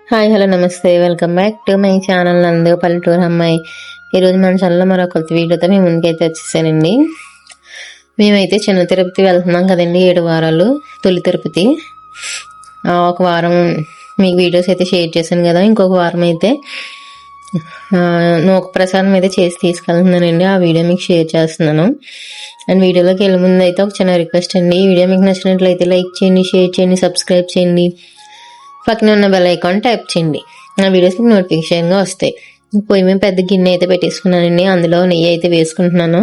Hi hello నమస్తే welcome back to my channel నందు పల్లెటూరు అమ్మాయి. ఈరోజు మన ఛానల్లో మరో కొత్త వీడియోతో మేము ముందుకైతే వచ్చేసానండి. మేమైతే చిన్న తిరుపతి వెళ్తున్నాం కదండి, 7 వారాలు తొలి తిరుపతి. ఒక వారం మీకు వీడియోస్ అయితే షేర్ చేశాను కదా, ఇంకొక వారం అయితే నూక ప్రసాదం అయితే చేసి తీసుకెళ్తున్నానండి. ఆ వీడియో మీకు షేర్ చేస్తున్నాను. అండ్ వీడియోలోకి వెళ్ళే ముందు అయితే ఒక చిన్న రిక్వెస్ట్ అండి, ఈ వీడియో మీకు నచ్చినట్లయితే లైక్ చేయండి, షేర్ చేయండి, సబ్స్క్రైబ్ చేయండి, పక్కన ఉన్న బెల్ ఐకాన్ టైప్ చేయండి. నా వీడియోస్ మీకు నోటిఫికేషన్గా వస్తాయి. పొయ్యి మేము పెద్ద గిన్నె అయితే పెట్టేసుకున్నానండి, అందులో నెయ్యి అయితే వేసుకుంటున్నాను.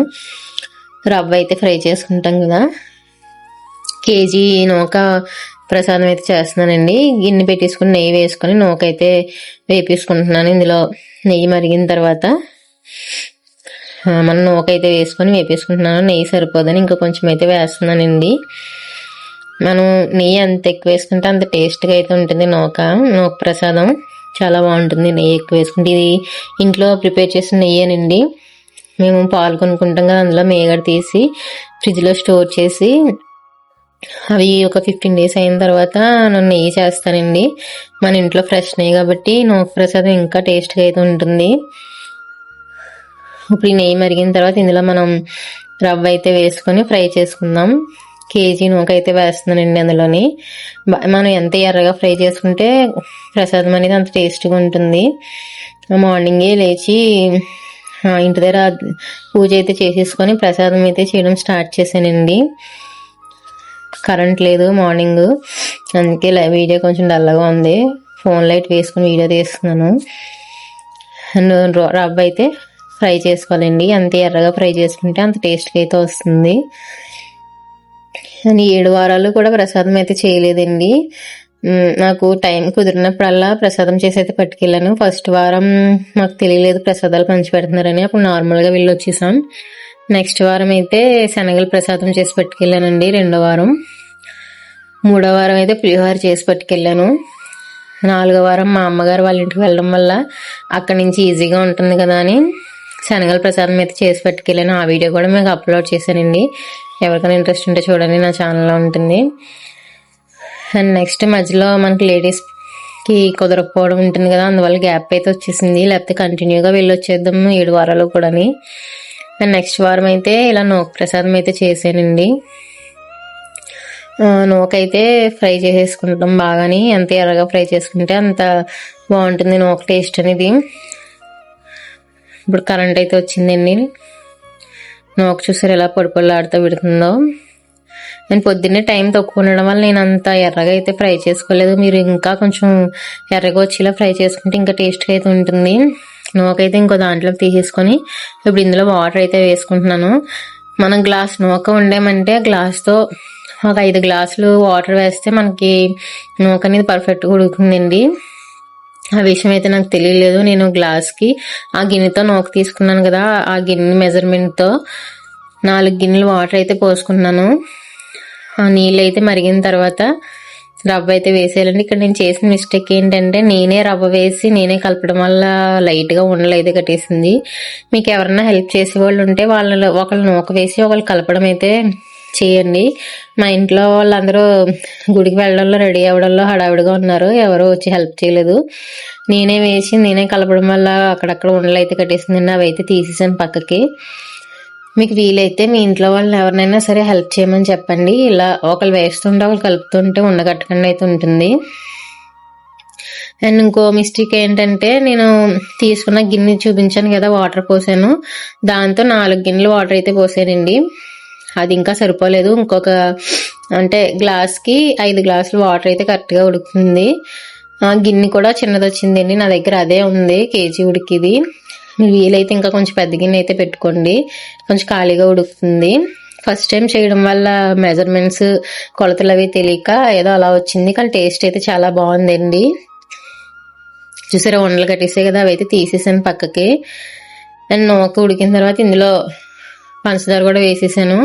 రవ్వ అయితే ఫ్రై చేసుకుంటాం కదా, కేజీ నూక ప్రసాదం అయితే చేస్తున్నానండి. గిన్నె పెట్టేసుకుని నెయ్యి వేసుకొని నూక అయితే వేపేసుకుంటున్నాను. ఇందులో నెయ్యి మరిగిన తర్వాత మనం నూక అయితే వేసుకొని వేపేసుకుంటున్నాను. నెయ్యి సరిపోదని ఇంకా కొంచెం అయితే వేస్తున్నానండి. మనం నెయ్యి ఎంత ఎక్కువ వేసుకుంటే అంత టేస్ట్గా అయితే ఉంటుంది. నూక ప్రసాదం చాలా బాగుంటుంది నెయ్యి ఎక్కువ వేసుకుంటే. ఇది ఇంట్లో ప్రిపేర్ చేసిన నెయ్యేనండి. మేము పాలు కొనుక్కుంటాం కదా, అందులో మేగడ తీసి ఫ్రిడ్జ్లో స్టోర్ చేసి అవి ఒక 15 days అయిన తర్వాత నేను నెయ్యి చేస్తానండి. మన ఇంట్లో ఫ్రెష్ నెయ్యి కాబట్టి నూక ప్రసాదం ఇంకా టేస్ట్గా అయితే ఉంటుంది. ఇప్పుడు ఈ నెయ్యి మరిగిన తర్వాత ఇందులో మనం రవ్వ అయితే వేసుకొని ఫ్రై చేసుకుందాం. కేజీ నూక అయితే వేస్తున్నానండి. అందులోని మనం ఎంత ఎర్రగా ఫ్రై చేసుకుంటే ప్రసాదం అనేది అంత టేస్ట్గా ఉంటుంది. మార్నింగే లేచి ఇంటి దగ్గర పూజ అయితే చేసేసుకొని ప్రసాదం అయితే చేయడం స్టార్ట్ చేశానండి. కరెంట్ లేదు మార్నింగ్, అందుకే వీడియో కొంచెం డల్గా ఉంది. ఫోన్ లైట్ వేసుకుని వీడియో తీస్తున్నాను. అండ్ రవ్వ అయితే ఫ్రై చేసుకోవాలండి. ఎంత ఎర్రగా ఫ్రై చేసుకుంటే అంత టేస్ట్గా అయితే వస్తుంది. అని 7 వారాలు కూడా ప్రసాదం అయితే చేయలేదండి. నాకు టైం కుదిరినప్పుడల్లా ప్రసాదం చేసి అయితే పట్టుకెళ్ళాను. ఫస్ట్ వారం మాకు తెలియలేదు ప్రసాదాలు పంచి పెడుతున్నారని, అప్పుడు నార్మల్గా వెళ్ళి వచ్చేసాం. నెక్స్ట్ వారం అయితే శనగలు ప్రసాదం చేసి పట్టుకెళ్ళానండి. 2వ వారం, 3వ వారం అయితే పులిహోర చేసి పట్టుకెళ్ళాను. 4వ వారం మా అమ్మగారు వాళ్ళ ఇంటికి వెళ్ళడం వల్ల అక్కడి నుంచి ఈజీగా ఉంటుంది కదా అని శనగల ప్రసాదం అయితే చేసి పట్టుకెళ్ళాను. ఆ వీడియో కూడా మీకు అప్లోడ్ చేశానండి. ఎవరికైనా ఇంట్రెస్ట్ ఉంటే చూడండి, నా ఛానల్లో ఉంటుంది. అండ్ నెక్స్ట్ మధ్యలో మనకి లేడీస్కి కుదరకపోవడం ఉంటుంది కదా, అందువల్ల గ్యాప్ అయితే వచ్చేసింది. లేకపోతే కంటిన్యూగా వెళ్ళి వచ్చేద్దాం 7 వారాలు కూడా. అండ్ నెక్స్ట్ వారం అయితే ఇలా నూక ప్రసాదం అయితే చేశానండి. నూక అయితే ఫ్రై చేసేసుకుంటాం బాగాని, ఎంత ఎర్రగా ఫ్రై చేసుకుంటే అంత బాగుంటుంది నూక టేస్ట్ అనేది. ఇప్పుడు కరెంట్ అయితే వచ్చిందండి. నూక చూసారు ఎలా పొడిపొడిలాడుతూ పెడుతుందో. నేను పొద్దున్నే టైం తక్కువ ఉండడం వల్ల నేను అంత ఎర్రగా అయితే ఫ్రై చేసుకోలేదు. మీరు ఇంకా కొంచెం ఎర్రగా వచ్చేలా ఫ్రై చేసుకుంటే ఇంకా టేస్ట్గా అయితే ఉంటుంది. నూకైతే ఇంకో దాంట్లోకి తీసేసుకొని ఇప్పుడు ఇందులో వాటర్ అయితే వేసుకుంటున్నాను. మనం గ్లాస్ నూక వండామంటే గ్లాస్తో ఒక 5 గ్లాసులు వాటర్ వేస్తే మనకి నూక అనేది పర్ఫెక్ట్గా ఉడుకుతుందండి. ఆ విషయం అయితే నాకు తెలియలేదు. నేను గ్లాస్కి ఆ గిన్నెతో నూక తీసుకున్నాను కదా, ఆ గిన్నె మెజర్మెంట్తో 4 గిన్నెలు వాటర్ అయితే పోసుకున్నాను. ఆ నీళ్ళు అయితే మరిగిన తర్వాత రవ్వ అయితే వేసేయాలండి. ఇక్కడ నేను చేసిన మిస్టేక్ ఏంటంటే నేనే రవ్వ వేసి నేనే కలపడం వల్ల లైట్గా ఉండలు అయితే కట్టేసింది. మీకు ఎవరన్నా హెల్ప్ చేసేవాళ్ళు ఉంటే ఒకళ్ళు నూక వేసి ఒకళ్ళు కలపడం అయితే చేయండి. మా ఇంట్లో వాళ్ళందరూ గుడికి వెళ్ళడంలో రెడీ అవ్వడంలో హడావిడిగా ఉన్నారు, ఎవరు వచ్చి హెల్ప్ చేయలేదు. నేనే వేసి నేనే కలపడం వల్ల అక్కడక్కడ ఉండలు అయితే కట్టేసిందండి. అవి అయితే తీసేసాను పక్కకి. మీకు వీలైతే మీ ఇంట్లో వాళ్ళని ఎవరినైనా సరే హెల్ప్ చేయమని చెప్పండి. ఇలా ఒకళ్ళు వేస్తుంటే ఒకళ్ళు కలుపుతుంటే ఉండగట్టకుండా అయితే ఉంటుంది. అండ్ ఇంకో మిస్టేక్ ఏంటంటే నేను తీసుకున్న గిన్నె చూపించాను కదా, వాటర్ పోసాను, దాంతో 4 గిన్నెలు వాటర్ అయితే పోసానండి. అది ఇంకా సరిపోలేదు. ఇంకొక అంటే గ్లాస్కి 5 గ్లాసులు వాటర్ అయితే కరెక్ట్గా ఉడుకుతుంది. గిన్నె కూడా చిన్నది వచ్చిందండి, నా దగ్గర అదే ఉంది కేజీ ఉడికిది. వీలైతే ఇంకా కొంచెం పెద్ద గిన్నె అయితే పెట్టుకోండి, కొంచెం ఖాళీగా ఉడుకుతుంది. ఫస్ట్ టైం చేయడం వల్ల మెజర్మెంట్స్ కొలతలు అవి తెలియక ఏదో అలా వచ్చింది, కానీ టేస్ట్ అయితే చాలా బాగుందండి. చూసారా ఉండలు కట్టేసాయి కదా, అవి అయితే తీసేసాను పక్కకి. అండ్ నూక ఉడికిన తర్వాత ఇందులో పంచదార కూడా వేసేసాను.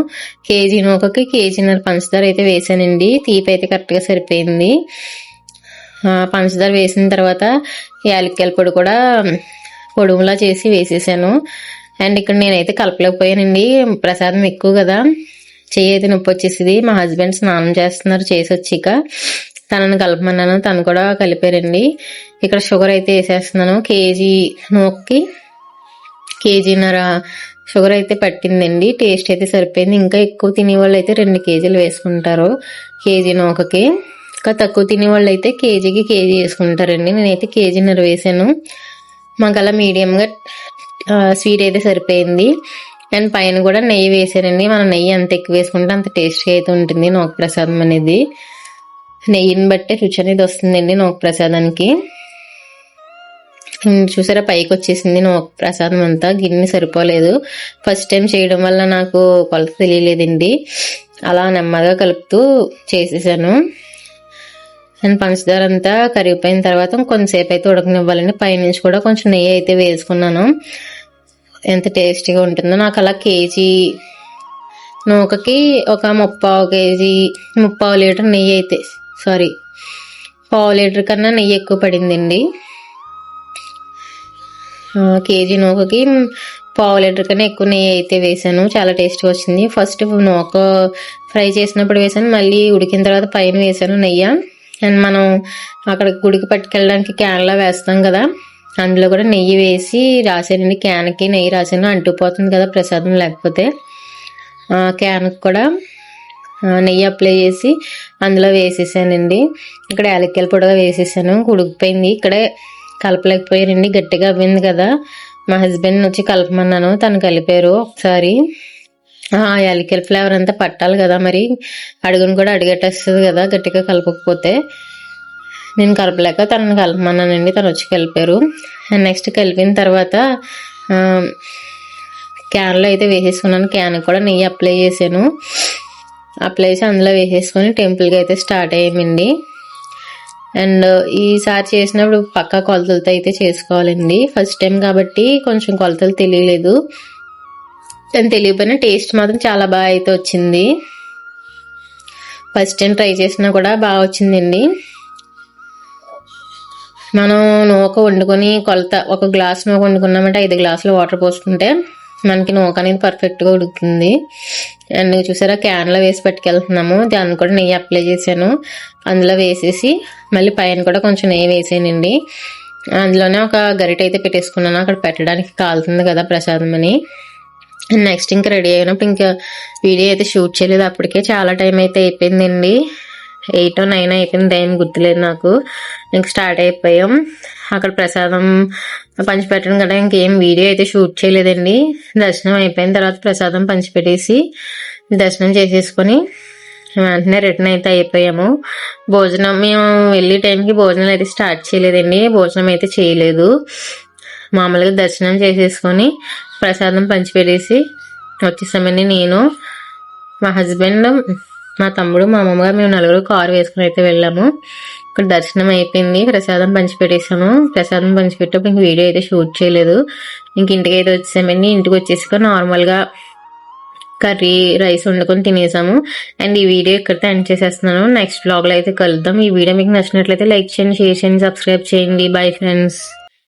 కేజీ నూకకి కేజీన్నర పంచదార అయితే వేసానండి. తీపి అయితే కరెక్ట్గా సరిపోయింది. పంచదార వేసిన తర్వాత యాలక్కాయల పొడి కూడా పొడుములా చేసి వేసేసాను. అండ్ ఇక్కడ నేనైతే కలపలేకపోయానండి, ప్రసాదం ఎక్కువ కదా, చెయ్యి అయితే నొప్పి వచ్చేసింది. మా హస్బెండ్ స్నానం చేస్తున్నారు చేసి వచ్చాక. తనని కలపమన్నాను, తను కూడా కలిపారండి. ఇక్కడ షుగర్ అయితే వేసేస్తున్నాను. కేజీ నూకకి కేజీన్నర షుగర్ అయితే పట్టిందండి. టేస్ట్ అయితే సరిపోయింది. ఇంకా ఎక్కువ తినేవాళ్ళు అయితే 2 కేజీలు వేసుకుంటారు కేజీ నూకకి. ఇంకా తక్కువ తినేవాళ్ళు అయితే కేజీకి కేజీ వేసుకుంటారండి. నేనైతే కేజీన్నర వేసాను. మాకు అలా మీడియంగా స్వీట్ అయితే సరిపోయింది. అండ్ పైన కూడా నెయ్యి వేసానండి. మనం నెయ్యి ఎంత ఎక్కువ వేసుకుంటే అంత టేస్ట్గా అయితే ఉంటుంది నూక ప్రసాదం అనేది. నెయ్యిని బట్టే రుచి అనేది వస్తుందండి నూక ప్రసాదానికి. చూసారా పైకి వచ్చేసింది నూక ప్రసాదం అంతా. గిన్నె సరిపోలేదు. ఫస్ట్ టైం చేయడం వల్ల నాకు కొలత తెలియలేదండి. అలా నెమ్మదిగా కలుపుతూ చేసేసాను. అండ్ పంచదార అంతా కరిగిపోయిన తర్వాత కొంతసేపు అయితే ఉడకనివ్వాలండి. పైనుంచి కూడా కొంచెం నెయ్యి అయితే వేసుకున్నాను. ఎంత టేస్టీగా ఉంటుందో. నాకు అలా కేజీ నూకకి ఒక 3/4 కేజీ 3/4 లీటర్ నెయ్యి అయితే పావు లీటర్ కన్నా నెయ్యి ఎక్కువ పడిందండి. కేజీ నూకకి పావు లీటర్ కన్నా ఎక్కువ నెయ్యి అయితే వేసాను. చాలా టేస్ట్గా వచ్చింది. ఫస్ట్ నూక ఫ్రై చేసినప్పుడు వేసాను, మళ్ళీ ఉడికిన తర్వాత పైన వేసాను నెయ్యి. అండ్ మనం అక్కడ గుడికి పట్టుకెళ్ళడానికి క్యాన్లో వేస్తాం కదా, అందులో కూడా నెయ్యి వేసి రాసానండి. క్యాన్కి నెయ్యి రాసాను, అంటుకుపోతుంది కదా ప్రసాదం లేకపోతే. క్యాన్కి కూడా నెయ్యి అప్లై చేసి అందులో వేసేసానండి. ఇక్కడ యాలక్కాయల పొడిగా వేసేసాను. ఉడికిపోయింది. ఇక్కడే కలపలేకపోయానండి, గట్టిగా అవ్వింది కదా. మా హస్బెండ్ వచ్చి కలపమన్నాను, తను కలిపారు ఒకసారి. యాలక్కాయల ఫ్లేవర్ అంతా పట్టాలి కదా, మరి అడుగును కూడా అడిగేటేస్తుంది కదా గట్టిగా కలపకపోతే. నేను కలపలేక తనని కలపమన్నానండి, తను వచ్చి కలిపారు. అండ్ నెక్స్ట్ కలిపిన తర్వాత క్యాన్లో అయితే వేసేసుకున్నాను. క్యాన్కి కూడా నెయ్యి అప్లై చేశాను. అప్లై చేసి అందులో వేసేసుకొని టెంపుల్కి అయితే స్టార్ట్ అయ్యామండి. అండ్ ఈసారి చేసినప్పుడు పక్కా కొలతలతో అయితే చేసుకోవాలండి. ఫస్ట్ టైం కాబట్టి కొంచెం కొలతలు తెలియలేదు. కానీ తెలియకపోయినా టేస్ట్ మాత్రం చాలా బాగా అయితే వచ్చింది. ఫస్ట్ టైం ట్రై చేసినా కూడా బాగా వచ్చిందండి. మనం నూక వండుకొని కొలత ఒక గ్లాస్ నూక వండుకున్నామంటే 5 గ్లాసులు వాటర్ పోసుకుంటే మనకి నూక అనేది పర్ఫెక్ట్గా ఉడుకుతుంది. అండ్ చూసారా క్యాన్లో వేసి పట్టుకెళ్తున్నాము. దాన్ని కూడా నెయ్యి అప్లై చేశాను. అందులో వేసేసి మళ్ళీ పైన కూడా కొంచెం నెయ్యి వేసానండి. అందులోనే ఒక గరిట అయితే పెట్టేసుకున్నాను, అక్కడ పెట్టడానికి కాలుతుంది కదా ప్రసాదం అని. నెక్స్ట్ ఇంకా రెడీ అయినప్పుడు ఇంకా వీడియో అయితే షూట్ చేయలేదు. అప్పటికే చాలా టైం అయితే అయిపోయిందండి. 8 or 9 అయిపోయింది, టైం గుర్తులేదు నాకు. ఇంక స్టార్ట్ అయిపోయాం. అక్కడ ప్రసాదం పంచిపెట్టడం కదా, ఇంకేం వీడియో అయితే షూట్ చేయలేదండి. దర్శనం అయిపోయిన తర్వాత ప్రసాదం పంచిపెట్టేసి దర్శనం చేసేసుకొని వెంటనే రిటర్న్ అయితే అయిపోయాము. భోజనం మేము వెళ్ళే టైంకి భోజనాలు అయితే స్టార్ట్ చేయలేదండి. భోజనం అయితే చేయలేదు. మామూలుగా దర్శనం చేసేసుకొని ప్రసాదం పంచిపెట్టేసి వచ్చేసామండి. నేను, మా హస్బెండ్, మా తమ్ముడు, మా అమ్మగారు, మేము 4 కారు వేసుకుని అయితే వెళ్ళాము. ఇక్కడ దర్శనం అయిపోయింది. ప్రసాదం పంచిపెట్టేసాము. ప్రసాదం పంచిపెట్టేప్పుడు ఇంక వీడియో అయితే షూట్ చేయలేదు. ఇంక ఇంటికి అయితే వచ్చేసామండి. ఇంటికి వచ్చేసి నార్మల్గా కర్రీ రైస్ వండుకొని తినేసాము. అండ్ ఈ వీడియో ఇక్కడితో ఎండ్ చేసేస్తున్నాను. నెక్స్ట్ బ్లాగ్లో అయితే కలుద్దాం. ఈ వీడియో మీకు నచ్చినట్లయితే లైక్ చేయండి, షేర్ చేయండి, సబ్స్క్రైబ్ చేయండి. Bye friends.